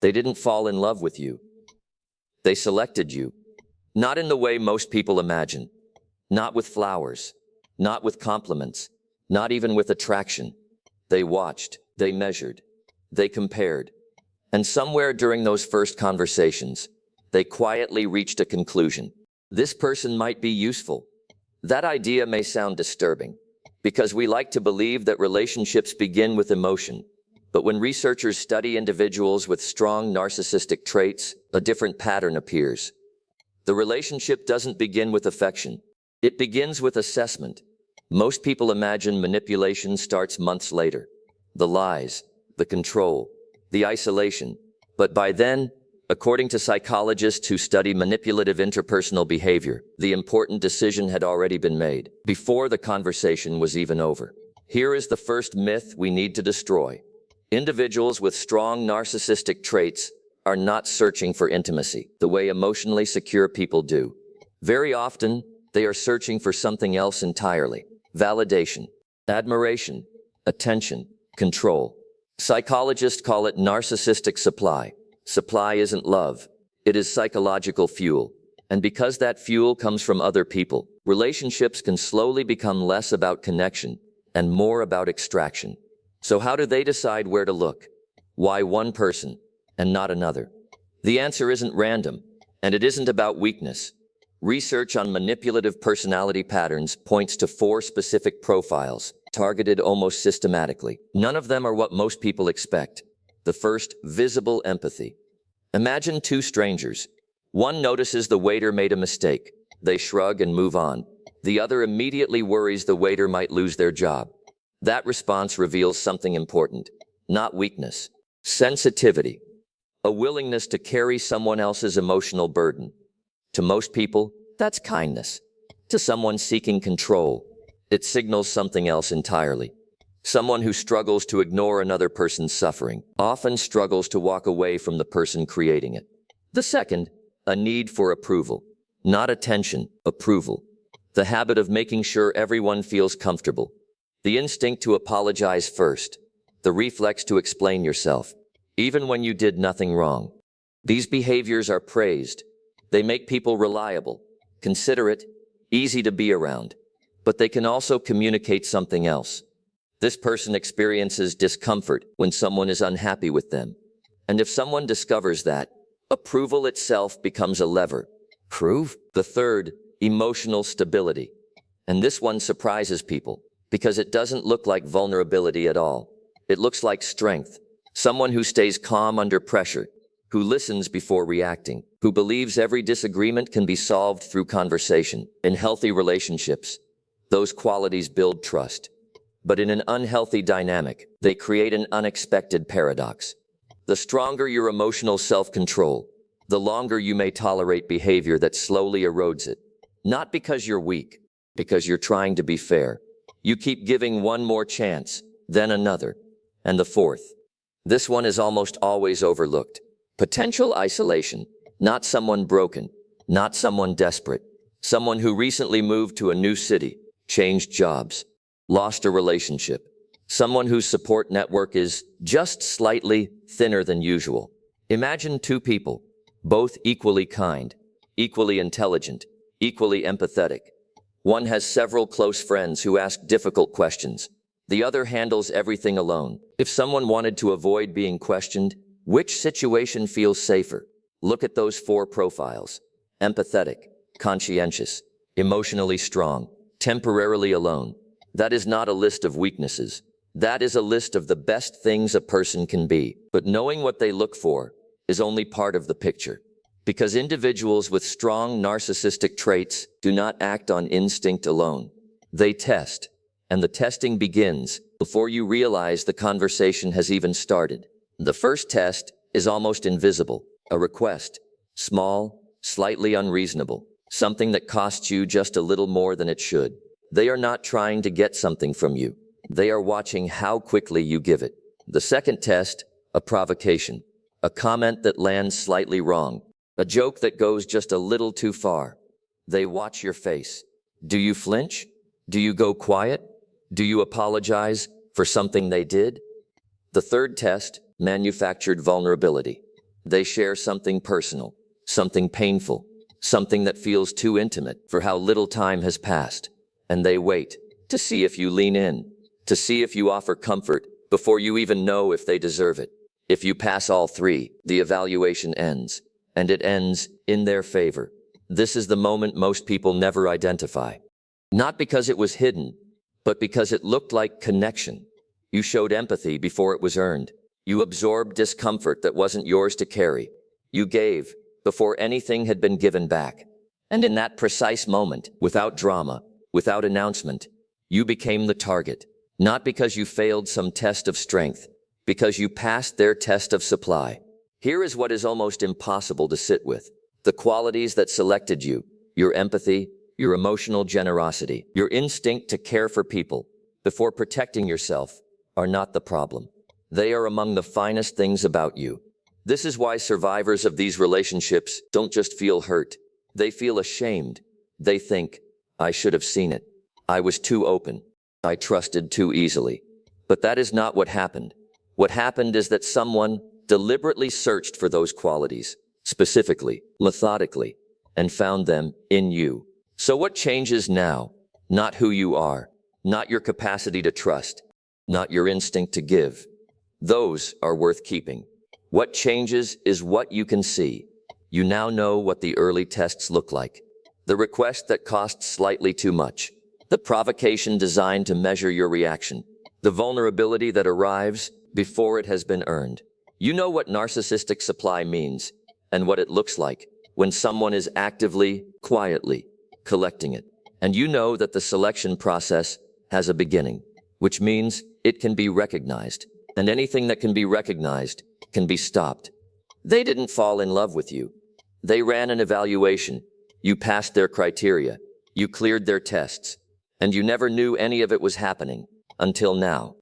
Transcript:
They didn't fall in love with you. They selected you. Not in the way most people imagine. Not with flowers. Not with compliments. Not even with attraction. They watched. They measured. They compared. And somewhere during those first conversations, they quietly reached a conclusion. This person might be useful. That idea may sound disturbing, because we like to believe that relationships begin with emotion. But when researchers study individuals with strong narcissistic traits, a different pattern appears. The relationship doesn't begin with affection. It begins with assessment. Most people imagine manipulation starts months later. The lies, the control, the isolation. But by then, according to psychologists who study manipulative interpersonal behavior, the important decision had already been made, before the conversation was even over. Here is the first myth we need to destroy. Individuals with strong narcissistic traits are not searching for intimacy the way emotionally secure people do. Very often, they are searching for something else entirely. Validation, admiration, attention, control. Psychologists call it narcissistic supply. Supply isn't love. It is psychological fuel. And because that fuel comes from other people, relationships can slowly become less about connection and more about extraction. So how do they decide where to look? Why one person and not another? The answer isn't random, and it isn't about weakness. Research on manipulative personality patterns points to 4 specific profiles, targeted almost systematically. None of them are what most people expect. The first, visible empathy. Imagine 2 strangers. One notices the waiter made a mistake. They shrug and move on. The other immediately worries the waiter might lose their job. That response reveals something important, not weakness. Sensitivity. A willingness to carry someone else's emotional burden. To most people, that's kindness. To someone seeking control, it signals something else entirely. Someone who struggles to ignore another person's suffering often struggles to walk away from the person creating it. The second, a need for approval. Not attention, approval. The habit of making sure everyone feels comfortable. The instinct to apologize first. The reflex to explain yourself, even when you did nothing wrong. These behaviors are praised. They make people reliable, considerate, easy to be around. But they can also communicate something else. This person experiences discomfort when someone is unhappy with them. And if someone discovers that, approval itself becomes a lever. Proof? The third, emotional stability. And this one surprises people, because it doesn't look like vulnerability at all. It looks like strength. Someone who stays calm under pressure, who listens before reacting, who believes every disagreement can be solved through conversation. In healthy relationships, those qualities build trust. But in an unhealthy dynamic, they create an unexpected paradox. The stronger your emotional self-control, the longer you may tolerate behavior that slowly erodes it. Not because you're weak, because you're trying to be fair. You keep giving one more chance, then another, and the fourth. This one is almost always overlooked. Potential isolation. Not someone broken, not someone desperate. Someone who recently moved to a new city, changed jobs, lost a relationship. Someone whose support network is just slightly thinner than usual. Imagine 2 people, both equally kind, equally intelligent, equally empathetic. One has several close friends who ask difficult questions. The other handles everything alone. If someone wanted to avoid being questioned, which situation feels safer? Look at those 4 profiles. Empathetic, conscientious, emotionally strong, temporarily alone. That is not a list of weaknesses. That is a list of the best things a person can be. But knowing what they look for is only part of the picture. Because individuals with strong narcissistic traits do not act on instinct alone. They test, and the testing begins before you realize the conversation has even started. The first test is almost invisible, a request, small, slightly unreasonable, something that costs you just a little more than it should. They are not trying to get something from you. They are watching how quickly you give it. The second test, a provocation, a comment that lands slightly wrong, a joke that goes just a little too far. They watch your face. Do you flinch? Do you go quiet? Do you apologize for something they did? The third test, manufactured vulnerability. They share something personal, something painful, something that feels too intimate for how little time has passed. And they wait to see if you lean in, to see if you offer comfort before you even know if they deserve it. If you pass all three, the evaluation ends, and it ends in their favor. This is the moment most people never identify. Not because it was hidden, but because it looked like connection. You showed empathy before it was earned. You absorbed discomfort that wasn't yours to carry. You gave before anything had been given back. And in that precise moment, without drama, without announcement, you became the target. Not because you failed some test of strength, because you passed their test of supply. Here is what is almost impossible to sit with. The qualities that selected you, your empathy, your emotional generosity, your instinct to care for people before protecting yourself, are not the problem. They are among the finest things about you. This is why survivors of these relationships don't just feel hurt. They feel ashamed. They think, I should have seen it. I was too open. I trusted too easily. But that is not what happened. What happened is that someone deliberately searched for those qualities, specifically, methodically, and found them in you. So what changes now? Not who you are, not your capacity to trust, not your instinct to give. Those are worth keeping. What changes is what you can see. You now know what the early tests look like. The request that costs slightly too much. The provocation designed to measure your reaction. The vulnerability that arrives before it has been earned. You know what narcissistic supply means and what it looks like when someone is actively, quietly collecting it. And you know that the selection process has a beginning, which means it can be recognized. And anything that can be recognized can be stopped. They didn't fall in love with you. They ran an evaluation. You passed their criteria. You cleared their tests. And you never knew any of it was happening until now.